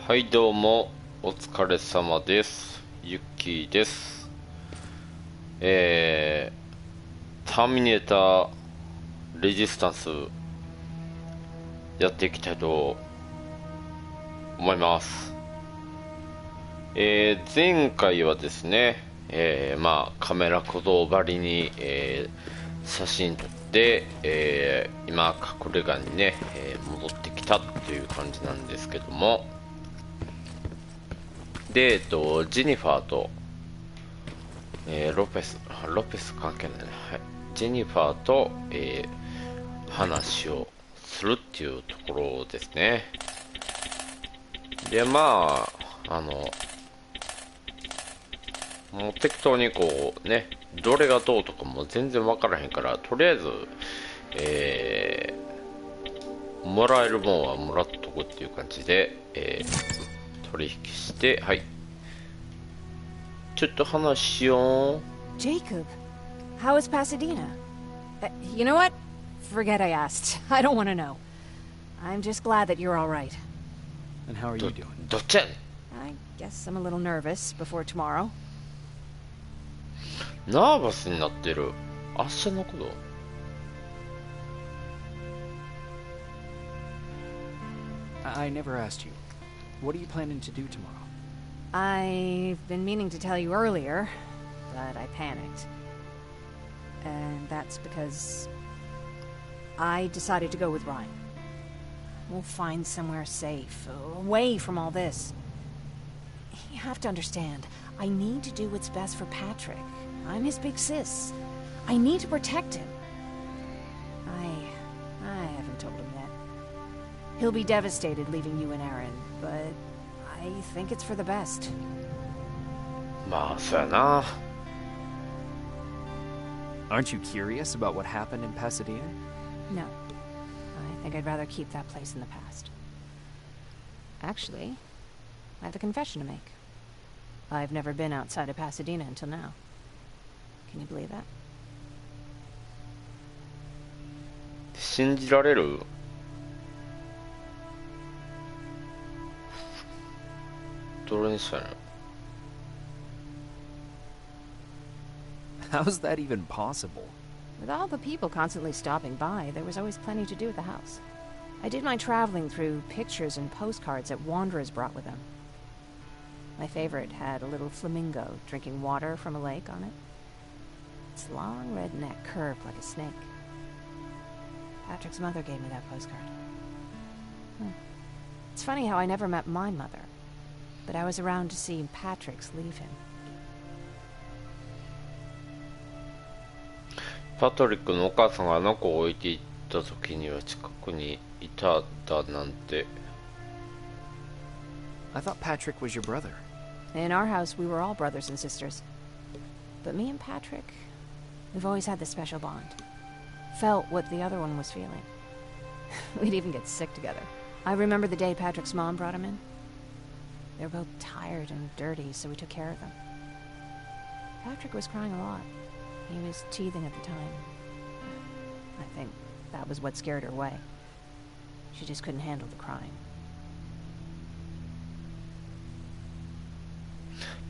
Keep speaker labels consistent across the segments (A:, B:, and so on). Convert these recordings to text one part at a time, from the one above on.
A: はいどうもお疲れ様です。ゆっきーです。ターミネーターレジスタンスやっていきたいと思います。前回はですね、カメラ小僧ばりに、写真撮って、今隠れ家にね、戻ってきたっていう感じなんですけども、で、ジェニファーと、ロペス関係ないね、はい、ジェニファーと、話をするっていうところですね。で、もう適当にこうね、どれがどうとかも全然分からへんから、とりあえず、もらえるもんはもらっとくっていう感じで、取引して、はい、ちょっと話しよう。
B: Jacob, how is Pasadena? You know what? Forget I asked. I don't want to know. I'm just glad that you're all right.
C: And how are you doing?
A: どっちやねん。
B: I guess I'm a little nervous before tomorrow.
A: ナーバスになってる。明日のこと。
C: I never asked you. What are you planning to do tomorrow?
B: I've been meaning to tell you earlier, but I panicked. And that's because I decided to go with Ryan. We'll find somewhere safe, away from all this. You have to understand, I need to do what's best for Patrick. I'm his big sis. I need to protect him. I haven't told him yet. He'll be devastated leaving you and Aaron, but I think it's for the best.
A: まあそうやな。
C: Aren't you curious about what happened in Pasadena?
B: No. I think I'd rather keep that place in the past. Actually, I have a confession to make. I've never been outside of Pasadena until now. Can you believe that?
A: 信じられる？ どれにしたの？
C: How's that even possible?
B: With all the people constantly stopping by, there was always plenty to do at the house. I did my traveling through pictures and postcards that wanderers brought with them. My favorite had a little flamingo drinking water from a lake on it. Its long red neck curved like a snake. Patrick's mother gave me that postcard. It's funny how I never met my mother, but I was around to see Patrick's leave him.
A: パトリックのお母さんがあの子を置いていった時には近くにいただなんて。
C: I thought Patrick was your brother.
B: In our house, we were all brothers and sisters. But me and Patrick, we've always had this special bond. Felt what the other one was feeling. We'd even get sick together. I remember the day Patrick's mom brought him in. They were both tired and dirty, so we took care of them. Patrick was crying a lot. He was teething at the time. I think that was what scared her away. She just couldn't handle the crying.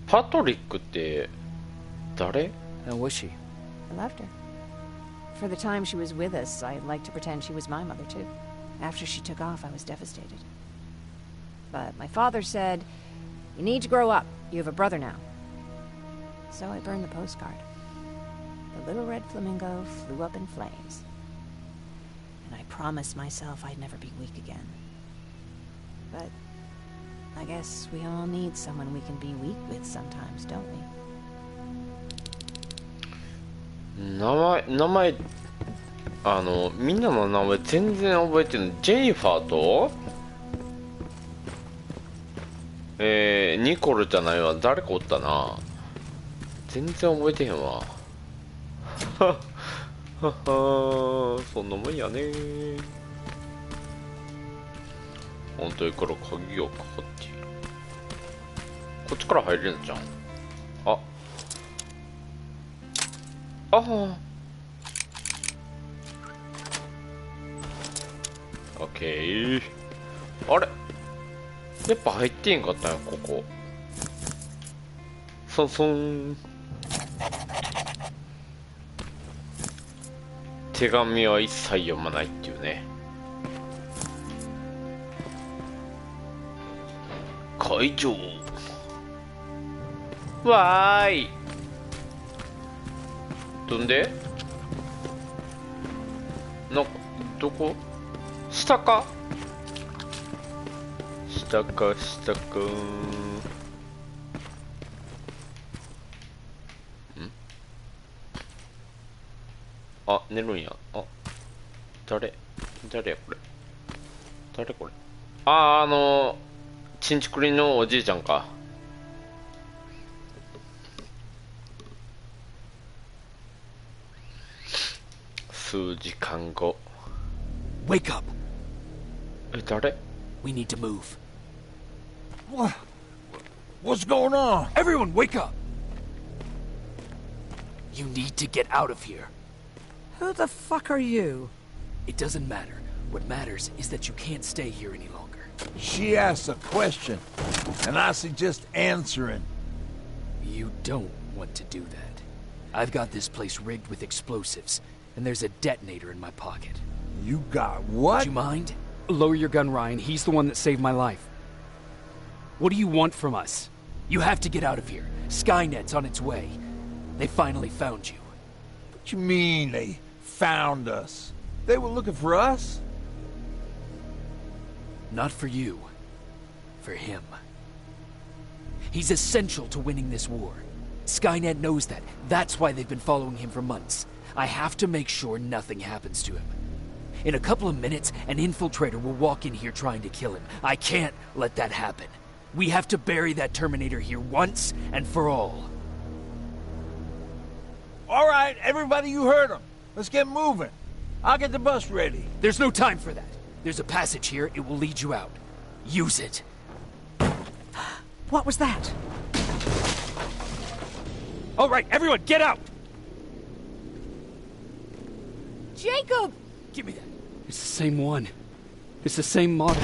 A: パトリックって誰？
C: How was she?
B: I loved her. For the time she was with us, I liked to pretend she was my mother too. After she took off, I was devastated. But my father said, "You need to grow up. You have a brother now." So I burned the postcard. The little red flamingo flew up in flames. And I promised myself I'd never be weak again. But I guess we all need someone we can be weak with sometimes, don't we?
A: 名前みんなの名前全然覚えてない。ジェニファーとニコルじゃないわ。誰かおったな。全然覚えてへんわ。ははは、そんなもんやね。本当にこれ鍵をかかっている。こっちから入れるんじゃん。ああ、オッケー。あれやっぱ入ってんかったんや、ここ。ソンソン。手紙は一切読まないっていうね。会長。わーい。どんでなんか、どこ下か下か下かん。あ、寝るんや。あ、誰やこれ。誰これ。ちんちくりんのおじいちゃんか。数時間後。
C: Wake up.
A: え、誰
C: We need to move.
D: What's going on?
C: Everyone, wake up. You need to get out of here.
D: Who the fuck are you?
C: It doesn't matter. What matters is that you can't stay here any longer.
D: She asks a question, and I suggest answering.
C: You don't want to do that. I've got this place rigged with explosives, and there's a detonator in my pocket.
D: You got what?
C: Would you mind? Lower your gun, Ryan. He's the one that saved my life. What do you want from us? You have to get out of here. Skynet's on its way. They finally found you.
D: What you mean they found us? They were looking for us?
C: Not for you. For him. He's essential to winning this war. Skynet knows that. That's why they've been following him for months. I have to make sure nothing happens to him. In a couple of minutes, an infiltrator will walk in here trying to kill him. I can't let that happen. We have to bury that Terminator here once and for all.
D: All right, everybody, you heard him. Let's get moving. I'll get the bus ready.
C: There's no time for that. There's a passage here. It will lead you out. Use it.
B: What was that?
C: All right, everyone, get out!
B: Jacob!
C: Give me that. It's the same one. It's the same model.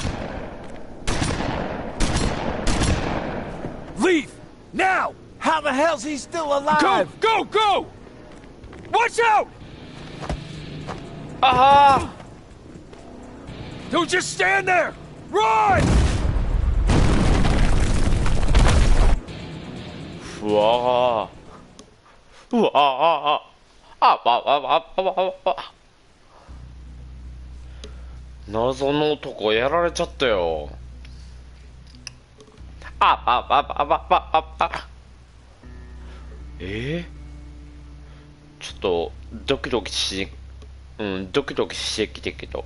C: Leave! Now!
D: How the hell's he still alive?
C: Go! Go! Go! Watch out!
A: Aha!
C: Don't just stand there! Run!
A: うわー。うわああああああああ。謎の男やられちゃったよ。ちょっとドキドキし、ドキドキしてきてけど、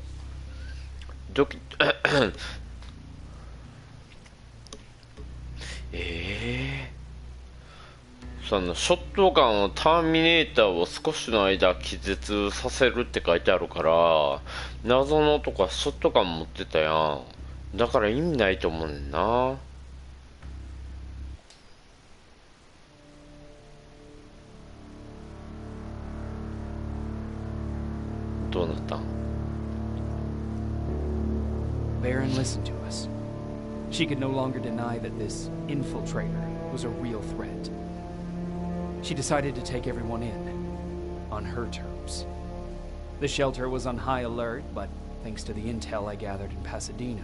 A: そのショットガンをターミネーターを少しの間気絶させるって書いてあるから、謎の男はショットガン持ってたやん。だから意味ないと思うねんな。どうなったん？
C: Baron listened to us. She could no longer deny that this infiltrator was a real threat. She decided to take everyone in, on her terms. The shelter was on high alert, but thanks to the intel I gathered in Pasadena,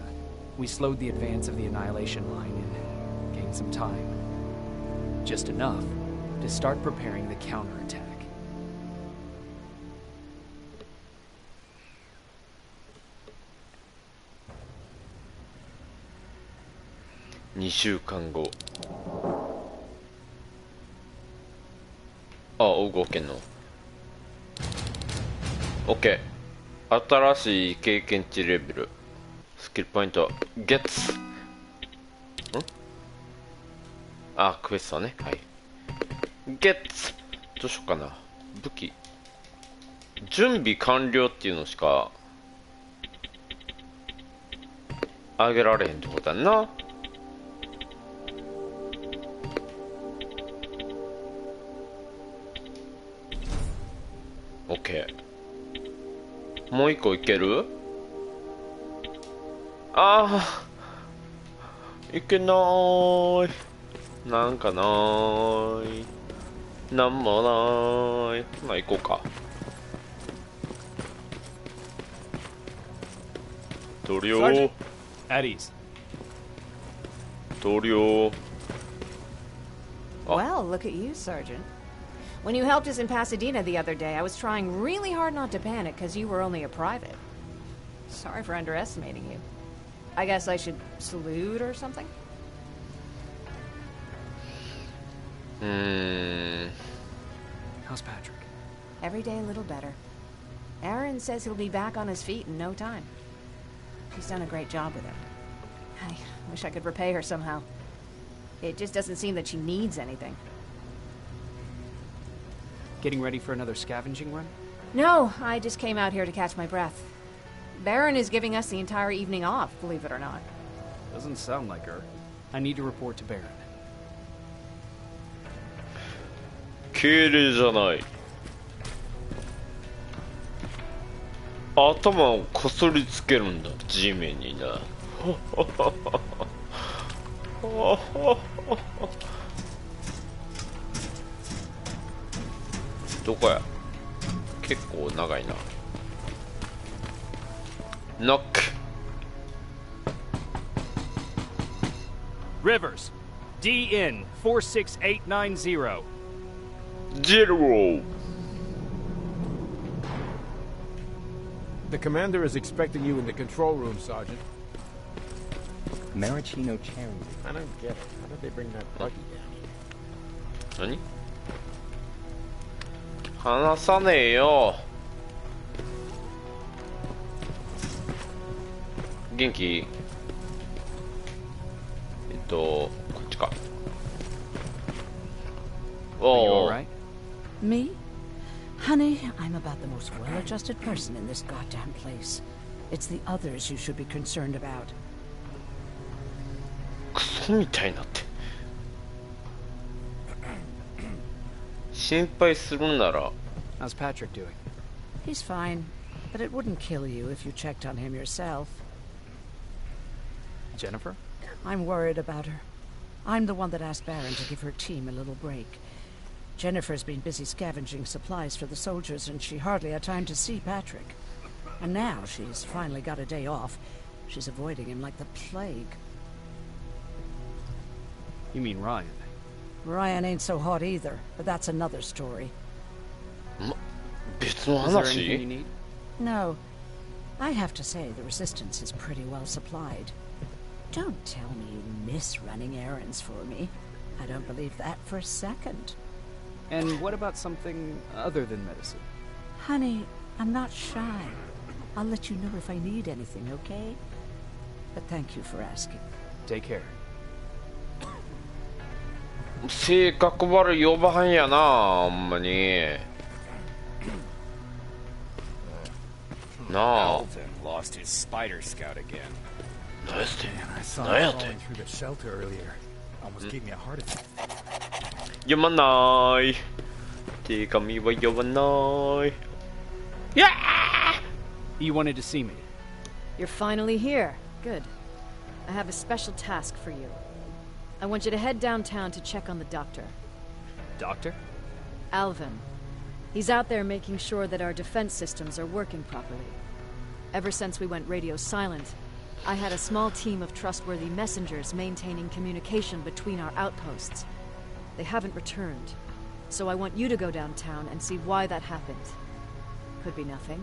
C: we slowed the advance of the Annihilation Line and gained some time. Just enough to start preparing the counterattack.
A: 2週間後。あ、動けんの。OK。新しい経験値レベル。スキルポイント。ゲッツ。あ、クエストね。はい。ゲッツ。どうしようかな。武器。準備完了っていうのしかあげられへんってことやんな。OK。もう一個いける？ああ。いけなーい。なんかなーい。なんもなーい。まあ行こうか。同僚。
C: At ease.
A: 同僚。
B: Well, look at you, Sergeant. When you helped us in Pasadena the other day, I was trying really hard not to panic because you were only a private. Sorry for underestimating you. I guess I should salute or something?
C: How's Patrick?
B: Every day a little better. Aaron says he'll be back on his feet in no time. She's done a great job with him. I wish I could repay her somehow. It just doesn't seem that she needs anything.
C: Getting ready for another scavenging run?
B: No, I just came out here to catch my breath. Baron is giving us the entire evening off, believe it or not.
C: Doesn't sound like her. I need to report to Baron.
A: 敬礼じゃない。頭をこすりつけるんだ、地面にな。どこや。結構長いな。ノック。
C: Rivers, DN 46890.
A: ジェロー。
E: The commander is expecting you in the control room, Sergeant.
F: Maraschino cherry.
E: I don't get it. How did they bring that buggy down here?
A: 何？話さねえよ。元気？こっちか。
C: Are you alright?
G: Me? Honey, I'm about the most well-adjusted person in this goddamn place. It's the others you should be concerned about.
A: クソみたいになって。心配するなら。
C: How's Patrick doing?
G: He's fine, but it wouldn't kill you if you checked on him yourself.
C: Jennifer?
G: I'm worried about her. I'm the one that asked Baron to give her team a little break. Jennifer's been busy scavenging supplies for the soldiers, and she hardly had time to see Patrick. And now she's finally got a day off. She's avoiding him like the plague.
C: You mean Ryan?
G: Ryan ain't so hot either, but that's another story.
A: 別の
C: Is there anything you
A: 話？
C: need?
G: No. I have to say the resistance is pretty well supplied. Don't tell me you miss running errands for me. I don't believe that for a second.
C: And what about something other than medicine?
G: Honey, I'm not shy. I'll let you know if I need anything, okay? But thank you for asking.
C: Take care.
A: 性格悪いおばはんやな、ほんまに。なあ。
F: Alvin lost his spider scout again.
A: 何やって。
E: I saw
A: 何や
E: him
A: って。
E: falling through the shelter earlier. Almost gave me a heart attack.
A: 読まない。手紙は読まない。いやー
C: You wanted to see me.
B: You're finally here. Good. I have a special task for you. I want you to head downtown to check on the doctor.
C: Doctor?
B: Alvin. He's out there making sure that our defense systems are working properly. Ever since we went radio silent, I had a small team of trustworthy messengers maintaining communication between our outposts. They haven't returned, so I want you to go downtown and see why that happened. Could be nothing.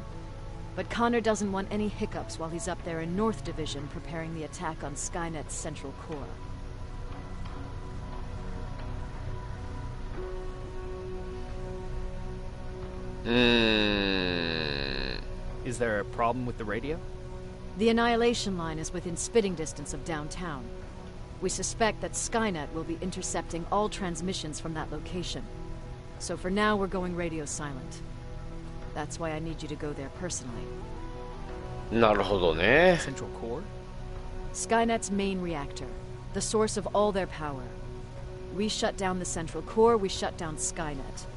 B: But Connor doesn't want any hiccups while he's up there in North Division preparing the attack on Skynet's central core.
C: Is there a problem with the radio?
B: The Annihilation Line is within spitting distance of downtown. We suspect that Skynet will be intercepting all transmissions from that location. So for now, we're going radio silent. That's why I need you to go there personally.
A: なるほどね。
C: Central core?
B: Skynet's main reactor, the source of all their power. We shut down the central core, we shut down Skynet.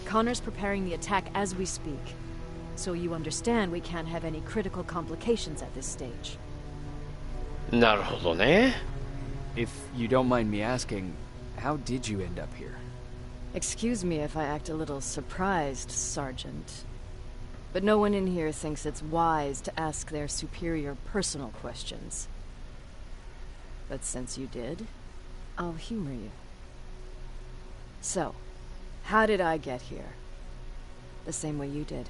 B: Connor's preparing the attack as we speak. So you understand we can't have any critical complications at this stage.
A: なるほどね。
C: If you don't mind me asking, how did you end up here?
B: Excuse me if I act a little surprised, Sergeant. But no one in here thinks it's wise to ask their superior personal questions. But since you did, I'll humor you. So, how did I get here? The same way you did.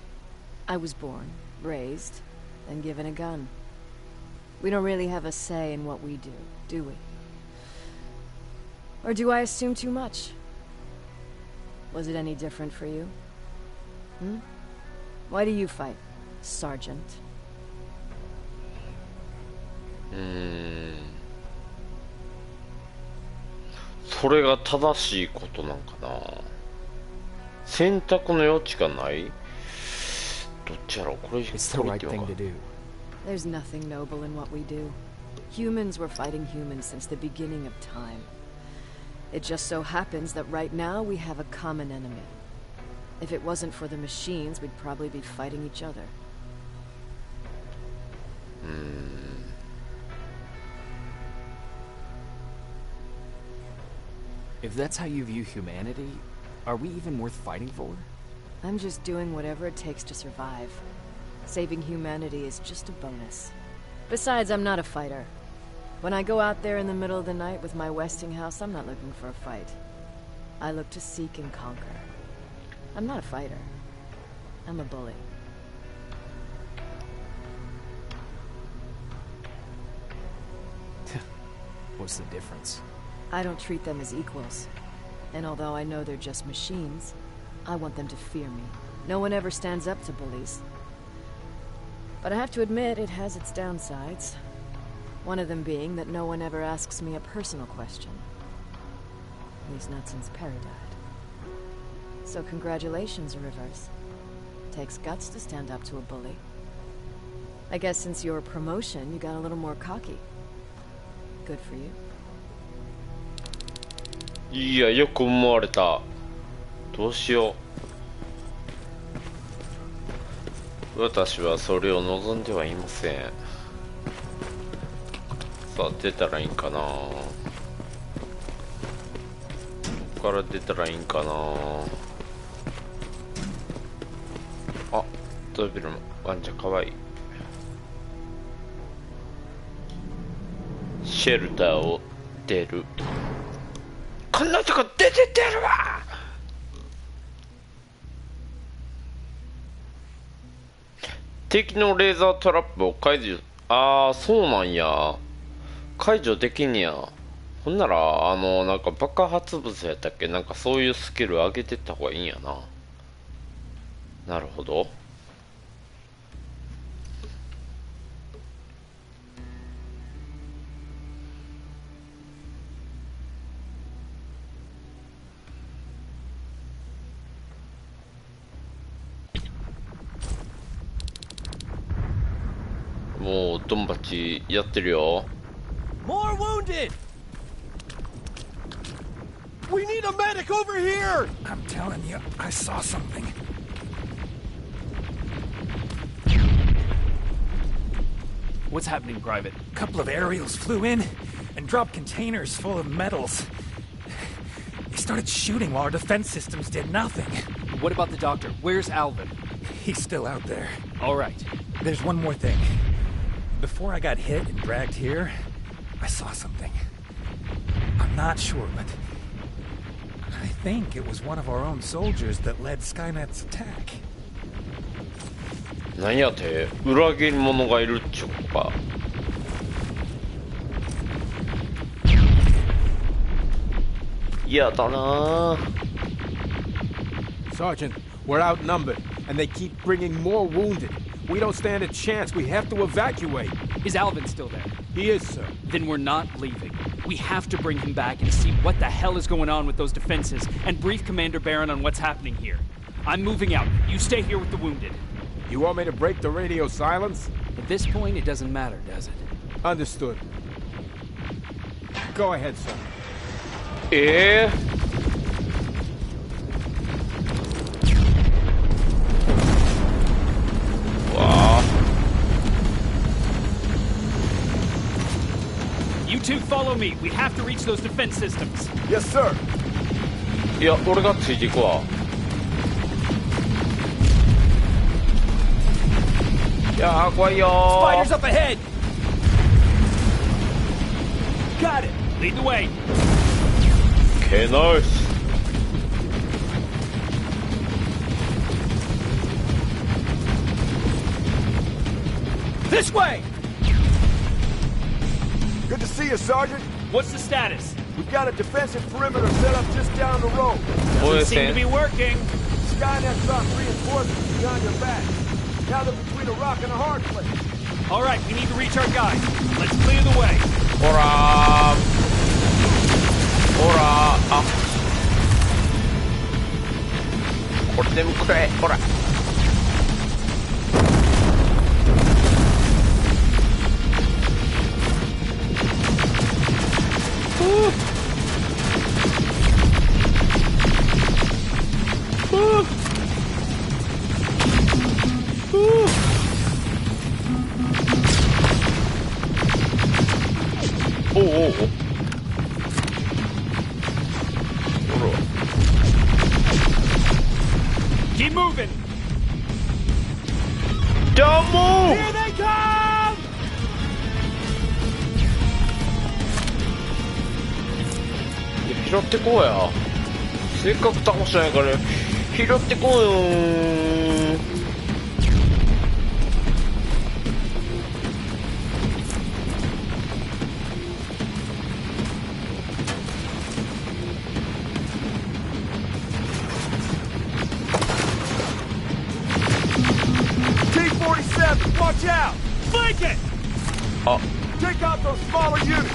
B: I was born, raised, and given a gun. We don't really have a say in what we do we? Or do I assume too much? Was it any different for you? Why do you fight, Sergeant?
A: それが正しいことなんかな。選択の余地がない。どっちやろう。これ
C: It's the right thing to do.
B: There's nothing noble in what we do. Humans were fighting humans since the beginning of time. It just so happens that right now we have a common enemy. If it wasn't for the machines, we'd probably be fighting each other.
C: If that's how you view humanity, are we even worth fighting for?
B: I'm just doing whatever it takes to survive. Saving humanity is just a bonus. Besides, I'm not a fighter. When I go out there in the middle of the night with my Westinghouse, I'm not looking for a fight. I look to seek and conquer. I'm not a fighter. I'm a bully.
C: What's the difference?
B: I don't treat them as equals. And although I know they're just machines, I want them to fear me. No one ever stands up to bullies. But I have to admit, it has its downsides. One of them being that no one ever asks me a personal question. At least not since Perry died. So congratulations, Rivers. Takes guts to stand up to a bully. I guess since your promotion, you got a little more cocky. Good for you.
A: いや、よく思われた。どうしよう。私はそれを望んではいません。さあ、出たらいいんかな。ここから出たらいいんかな。あ、ドビルのワンちゃんかわいい。シェルターを出る。こんなとこ出てってやるわ。敵のレーザートラップを解除。ああ、そうなんや。解除できんや。ほんならなんか爆発物やったっけ、なんかそういうスキル上げてった方がいいんやな。なるほど。もうドンバチやってるよ。
D: More wounded! We need a medic over here!
F: I'm telling you, I saw something.
C: What's happening, Private?
F: A couple of aerials flew in and dropped containers full of metals. They started shooting while our defense systems did nothing.
C: What about the doctor? Where's Alvin?
F: He's still out there.
C: All right.
F: There's one more thing. Before I got hit and dragged here, I saw something. I'm not sure, but I think it was one of our own soldiers that led Skynet's attack.
A: なんやて、裏切り者がいるっちゅうことか。嫌だな。
E: Sergeant, we're outnumbered, and they keep bringing more wounded. We don't stand a chance. We have to evacuate.
C: Is Alvin still there?
E: He is, sir.
C: Then we're not leaving. We have to bring him back and see what the hell is going on with those defenses and brief Commander Barron on what's happening here. I'm moving out. You stay here with the wounded.
E: You want me to break the radio silence?
C: At this point, it doesn't matter, does it?
E: Understood. Go ahead, sir.
A: わあ。
C: You two follow me. We have to reach those defense systems.
E: Yes, sir.
A: いや、俺がついていくわ。いやー、怖いよー。
C: Spiders up ahead. Got it. Lead the way.
A: Okay, nice.
C: This way.
E: Good to see you, Sergeant.
C: What's the status?
E: We've got a defensive perimeter set up just down the road.
C: Doesn't seem to be working.
E: Skynet's dropped reinforcements behind your back. Now they're between a rock and a hard place.
C: All right, we need to reach our guys. Let's clear the way.
A: ほらー。ほらー。あ。これでもくれ。ほら。おうおうおう。ほら。
C: Keep moving.
A: Don't move!
C: Here they come!
A: 拾ってこうや。せっかく倒したんやから拾ってこうよー。
E: Watch out!
C: Flank it!
E: Take out those smaller units!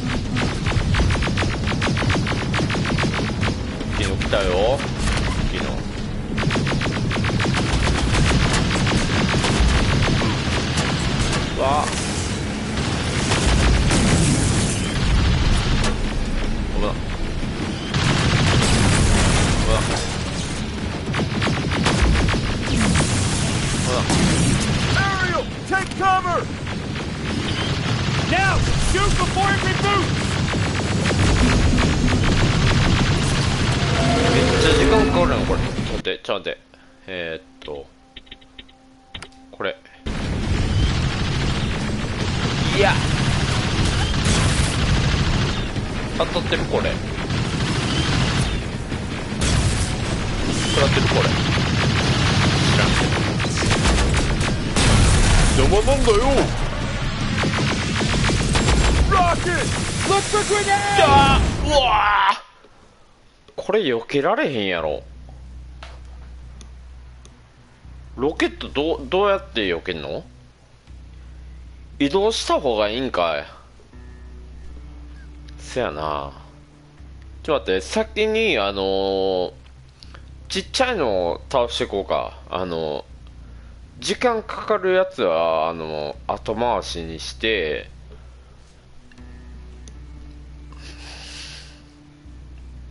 A: 昨日来たよ。昨日。わあ。ごめん。ごめん。
E: Take cover!
C: Now! Shoot before it reboots!
A: めっちゃ時間かかるな、これ。ちょっと待って、ちょっと待って。これ。いや当たってる、これ。食らってる、これ。知らんけど。邪魔なんだよ。うわー、これ避けられへんやろ。ロケットどうやって避けんの？移動した方がいいんかい。せやな。ちょっと待って、先にちっちゃいのを倒していこうか。時間かかるやつは後回しにして、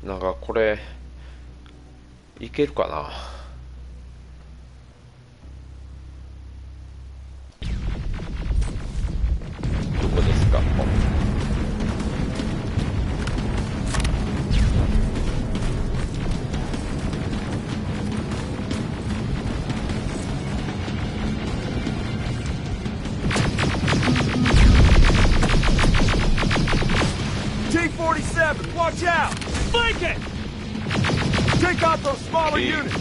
A: なんかこれいけるかな。どこですか。
E: T-47, watch out!
C: Flank it!
E: Take out those smaller units!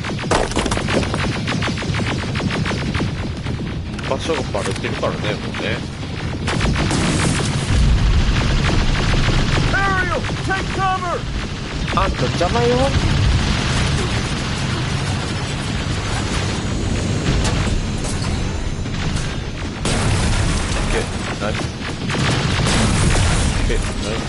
A: 場所がバレてるからね、もうね。
E: Ariel, take cover!
A: あんた邪魔よ。OK、ナイス。OK、ナイス。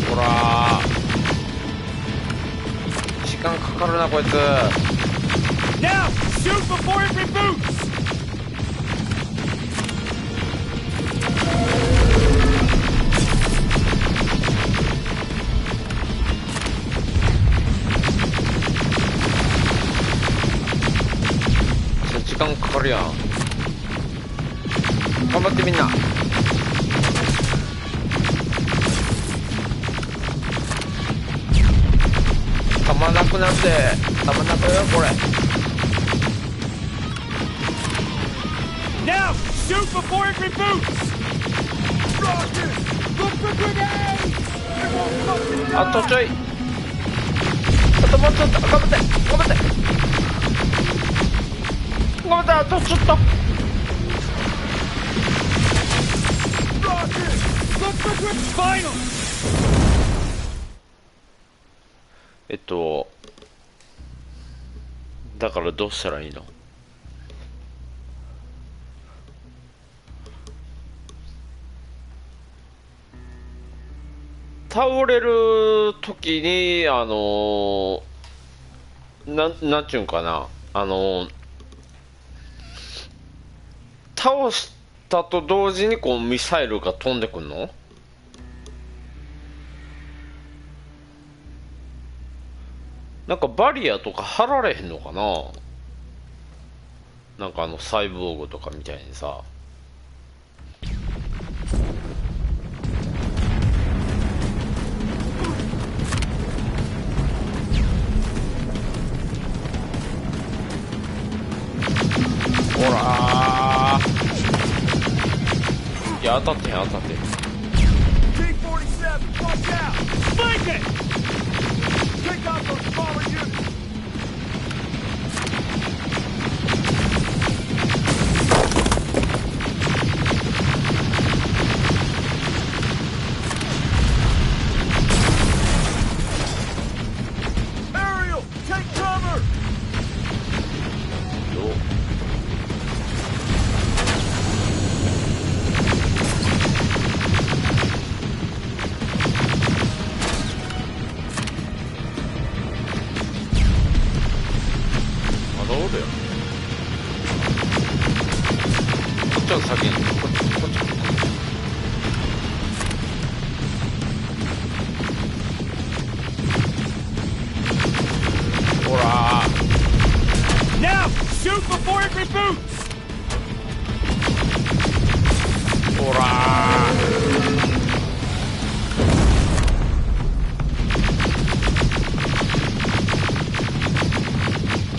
A: ほらー、時間かかるなこいつ。
C: Now shoot before it reboots.
A: 時間かかるやん。頑張ってみんな。弾なくなって弾なくよこれ。
D: Now, shoot before it reboots! Roger! Look for grenades! It won't fucking die!
A: あとちょい。あともうちょっと。頑張って頑張って頑張って。あとちょっと。
D: Roger! Look for grenades! Final!
A: だからどうしたらいいの？倒れる時になんちゅうんかな、倒したと同時にこうミサイルが飛んでくんの？なんかバリアとか張られへんのかな。なんかサイボーグとかみたいにさ。ほらー、いや当たってへん当たってへん。
D: T-47, watch out! Flank it! Take out those smaller units! Ariel, take cover!
A: こっちは先にこっちほらー。
D: Now, shoot before it reboots!
A: ほらー。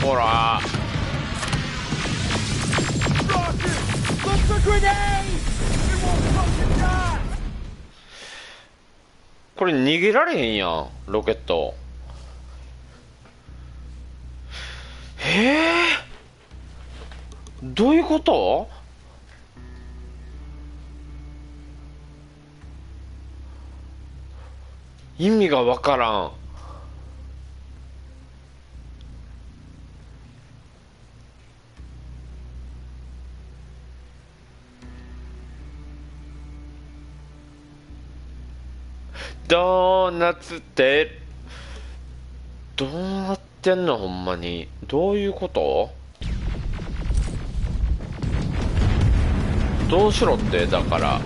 A: ほらー。
D: Look for grenades! It won't fucking die!
A: これ逃げられへんやん、ロケット。どういうこと？意味がわからん。ドーナツってどうなってんの？ほんまにどういうこと？どうしろってだから。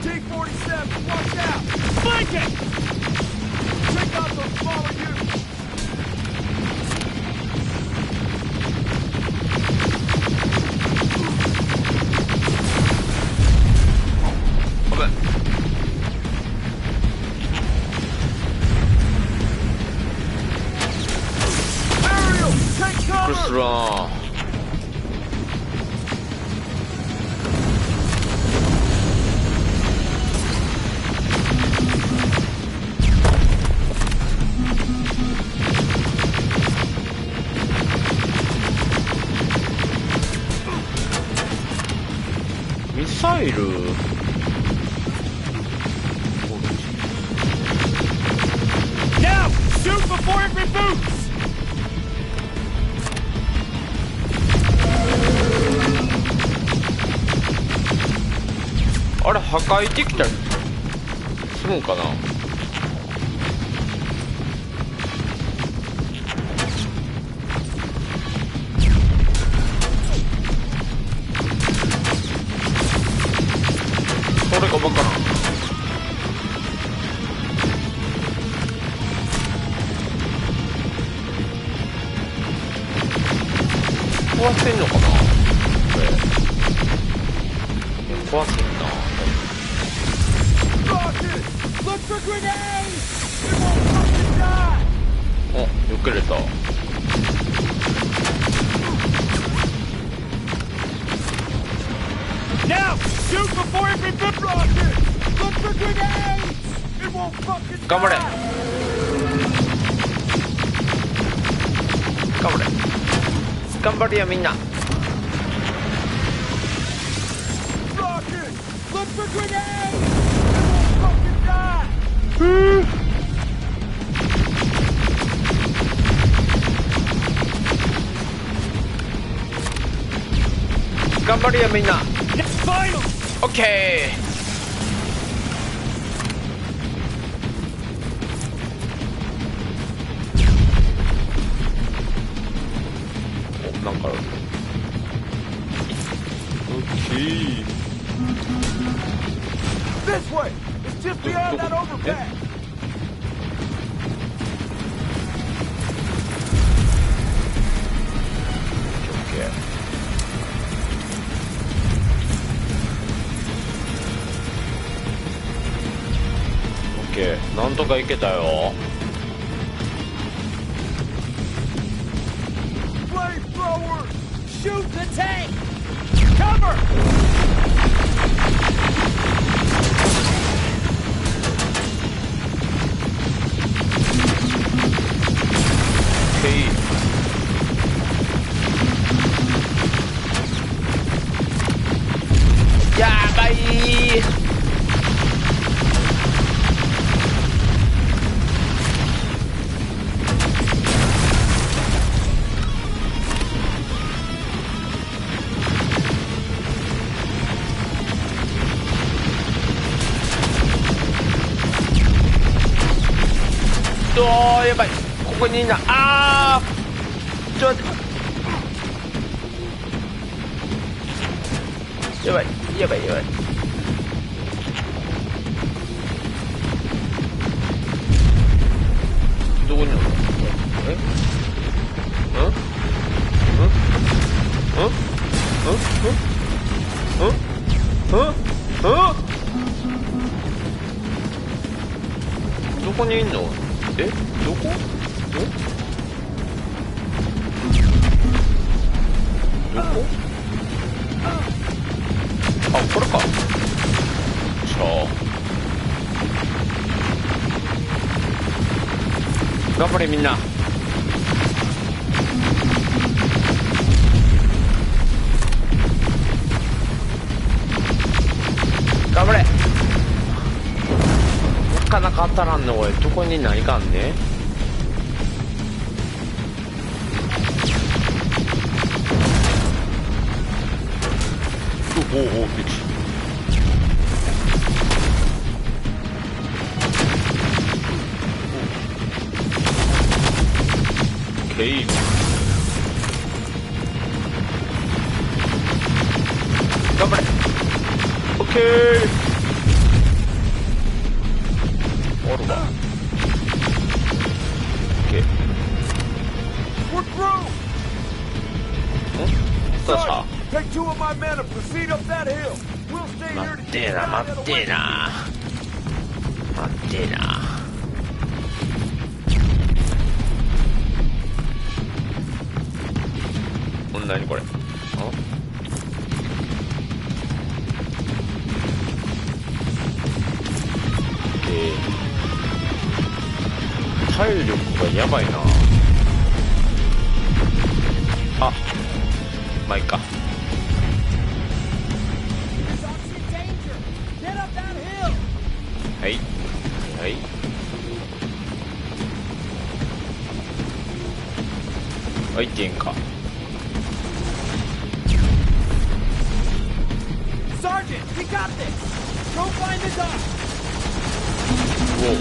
D: T-47, watch out! Flank it! Take out those smaller units! Ariel, take
A: びっくりす
D: cover!
A: るな。ミサイル
D: Now, shoot before it reboots!
A: あれ破壊できたりするんかな。壊せんのかなこれ。壊せんな。お、よくれた。
D: Now, shoot before it gets rocket! Look for grenades! It won't fucking
A: 頑張れ。頑張れ。頑張れよみんな。
D: Rocket! Look for grenades! It won't fucking die!
A: 頑張れよみんな。
D: It's final!
A: オッケー。なんかある。オッケー。
D: This way! It's just beyond that overpass!
A: オッケー。オッケー。なんとかいけたよ。
D: Flamethrowers! Shoot the tank! Cover!
A: オッケー。やばいー。やばい、ここにいんな。あー、ちょっと待って。やばいやばいやばい。どこにおるの？え？うん？どこにいんの？え？どこ？どこ？あ、これか。じゃあ頑張れみんな。頑張れ。なかなか当たらんの。おい、どこに何かんね。おお、敵。ケイ。頑張れ。オッケー。おるわ。オッケー。
D: We're through!
A: どうした？
D: Take two of my men and proceed up that hill. We'll stay here to
A: 待ってえな、待ってえな、待ってえな。何これ？あ？体力がやばいな。あ、まあいいか。はいはいはい、点か。
D: Sergeant, we got this. Go find the dock.
A: おう。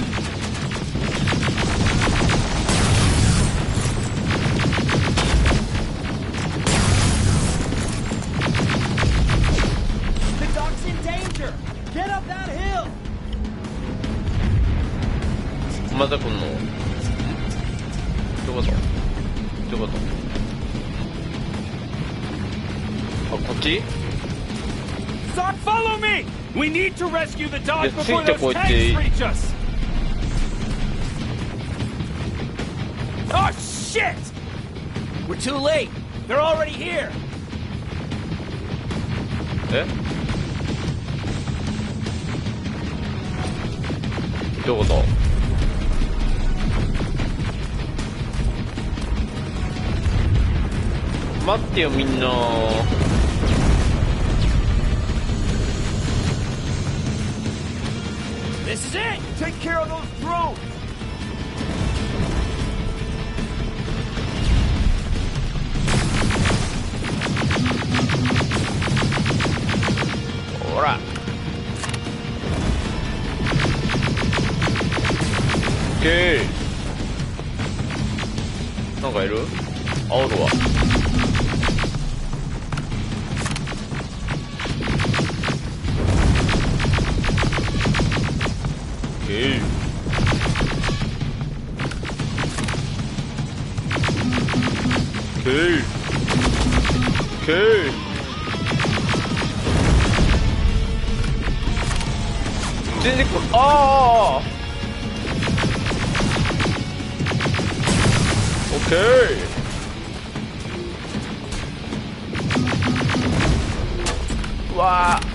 D: The dock's in danger. Get up that hill.
A: また来んの？どういうこと？どういうこと？こっち
C: Sock, follow me! We need to rescue the dog
A: Yeah,
C: before
A: take the
C: those
A: boy,
C: tanks
A: Dave.
C: reach us! Oh, shit! We're too late! They're already here!
A: えどういうこと待ってよみんな。
C: This is it!
D: Take care of those drones!
A: ほらオッケー。なんかいる？あ、おるわ。オッケー。オッケー。オッケー。全然これ、ああオッケー。うわー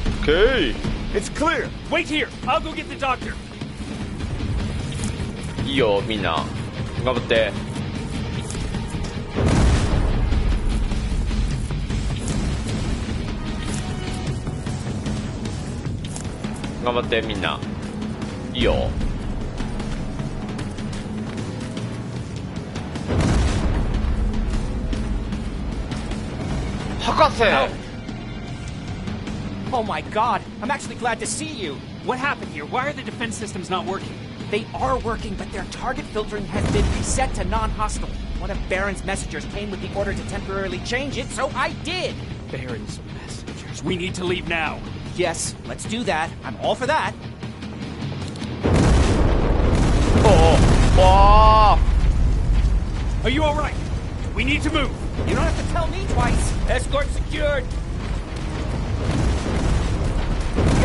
A: オッケー。
D: It's clear!
C: Wait here! I'll go get the doctor!
A: いいよみんな頑張って。頑張ってみんな。いいよ。博士。
C: Oh my god! I'm actually glad to see you! What happened here? Why are the defense systems not working?
H: They are working, but their target filtering has been reset to non-hostile. One of Baron's messengers came with the order to temporarily change it, so I did!
C: Baron's messengers. We need to leave now.
H: Yes, let's do that. I'm all for that.
A: おおわ
C: Are you alright? We need to move.
H: You don't have to tell me twice.
C: Escort secured.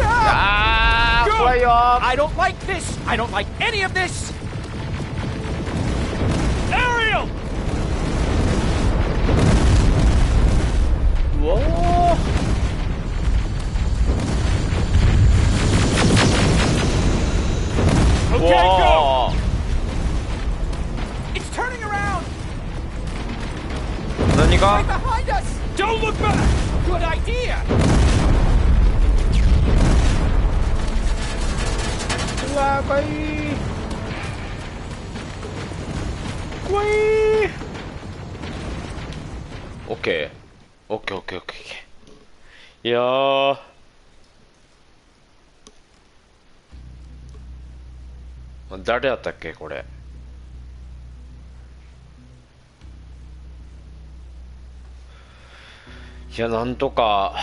A: あー怖いよ。
H: I don't like this! I don't like any of this!
C: Ariel!
A: うわー
C: Okay,
A: わ
C: go!
H: It's turning around!
A: ー何
H: Right
A: が
H: behind us!
C: Don't look back!
H: Good idea!
A: うわー怖い怖い。オッケーオッケーオッケーオッケー。いやー誰やったっけこれ。いやなんとか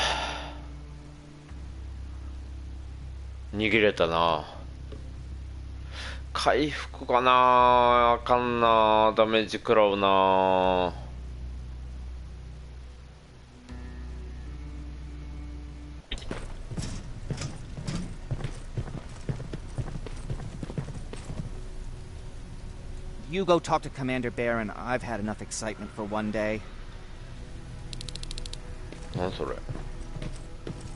A: 逃げれたな。回復かなあかんな。ダメージ食らうな。
H: You go talk to Commander Baron. I've had enough excitement for one day.
A: なんそれ。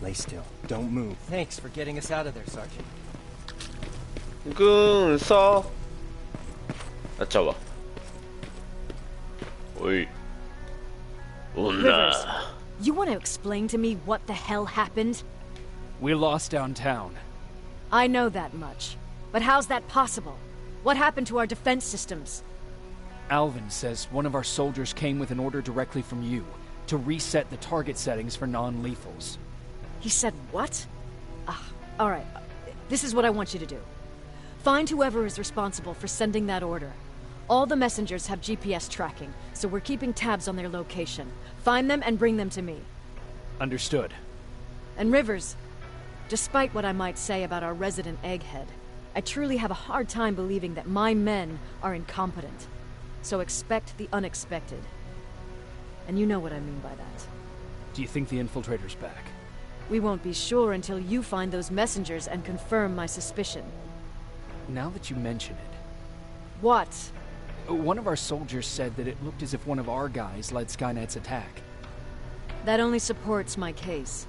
I: Lay still. Don't move. Thanks for getting us out of there, Sergeant.
A: 軍曹。あちゃうわ。おい。女。
B: Rivers, you want to explain to me what the hell happened?
C: We're lost downtown.
B: I know that much. But how's that possible? What happened to our defense systems?
C: Alvin says one of our soldiers came with an order directly from you to reset the target settings for non-lethals.
B: He said what? Alright. This is what I want you to do. Find whoever is responsible for sending that order. All the messengers have GPS tracking, so we're keeping tabs on their location. Find them and bring them to me.
C: Understood.
B: And Rivers, despite what I might say about our resident egghead, I truly have a hard time believing that my men are incompetent. So expect the unexpected. and you know what I mean by that.
C: Do you think the infiltrator's back?
B: We won't be sure until you find those messengers and confirm my suspicion.
C: Now that you mention it,
B: What?
C: one of our soldiers said that it looked as if one of our guys led Skynet's attack.
B: That only supports my case.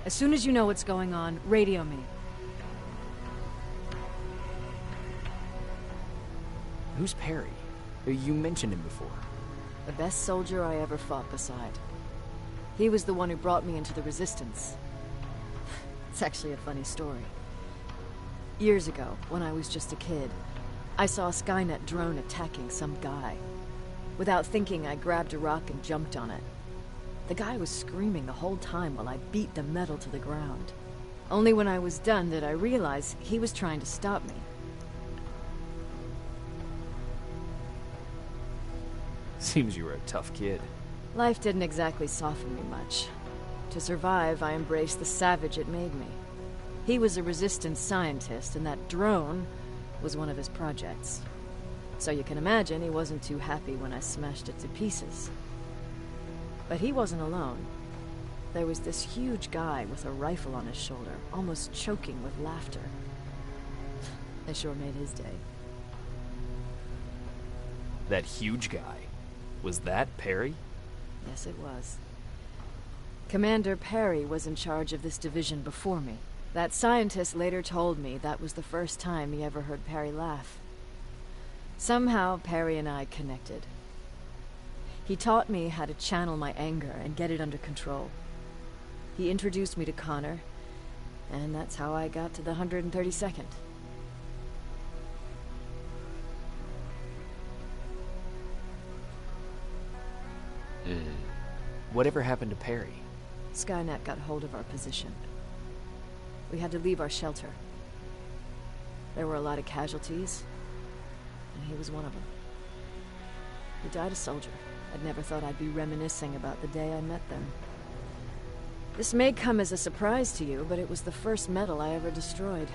B: As soon as you know what's going on, radio me.
C: Who's Perry? You mentioned him before.
B: The best soldier I ever fought beside. He was the one who brought me into the Resistance. It's actually a funny story. Years ago, when I was just a kid, I saw a Skynet drone attacking some guy. Without thinking, I grabbed a rock and jumped on it. The guy was screaming the whole time while I beat the metal to the ground. Only when I was done did I realize he was trying to stop me.
C: Seems you were a tough kid.
B: Life didn't exactly soften me much. To survive, I embraced the savage it made me. He was a resistance scientist, and that drone was one of his projects. So you can imagine he wasn't too happy when I smashed it to pieces. But he wasn't alone. There was this huge guy with a rifle on his shoulder, almost choking with laughter. I sure made his day.
C: That huge guy. Was that Perry?
B: Yes, it was. Commander Perry was in charge of this division before me. That scientist later told me that was the first time he ever heard Perry laugh. Somehow, Perry and I connected. He taught me how to channel my anger and get it under control. He introduced me to Connor, and that's how I got to the 132nd.
C: Whatever happened to Perry?
B: Skynet got hold of our position. We had to leave our shelter. There were a lot of casualties, and he was one of them. He died a soldier. I'd never thought I'd be reminiscing about the day I met them. This may come as a surprise to you, but it was the first metal I ever destroyed.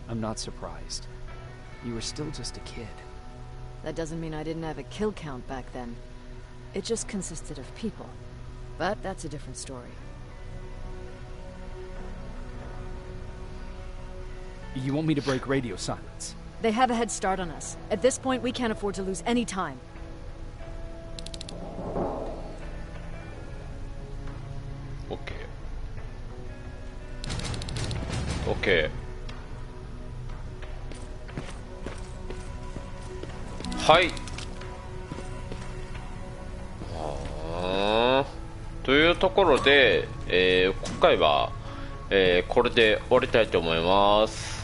C: I'm not surprised. You were still just a kid.
B: That doesn't mean I didn't have a kill count back then. It just consisted of people. But that's a different story.
C: You want me to break radio silence?
B: They have a head start on us. At this point, we can't afford to lose any time.
A: Okay. Okay. はい。というところで、今回は、これで終わりたいと思います。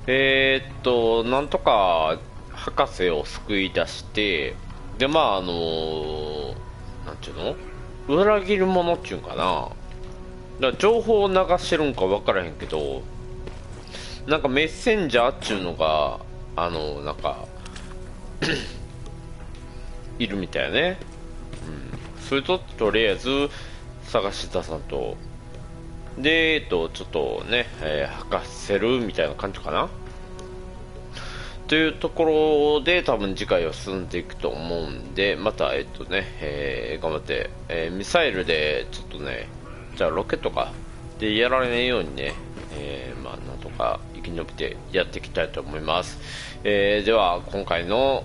A: なんとか博士を救い出して、で、まあ、なんていうの？裏切り者っていうんかな。だから情報を流してるんか分からへんけど、なんかメッセンジャーっていうのが、なんか、いるみたいね。それととりあえず探し出さんと、でちょっとね、吐かせるみたいな感じかなというところで、多分次回は進んでいくと思うんで、また頑張って、ミサイルでちょっとね、じゃあロケットかでやられないようにね、まあなんとか生き延びてやっていきたいと思います。では今回の、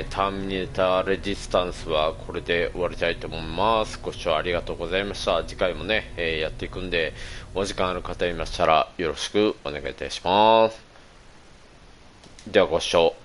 A: ターミネーターレジスタンスはこれで終わりたいと思います。ご視聴ありがとうございました。次回もね、やっていくんで、お時間ある方いましたらよろしくお願いいたします。ではご視聴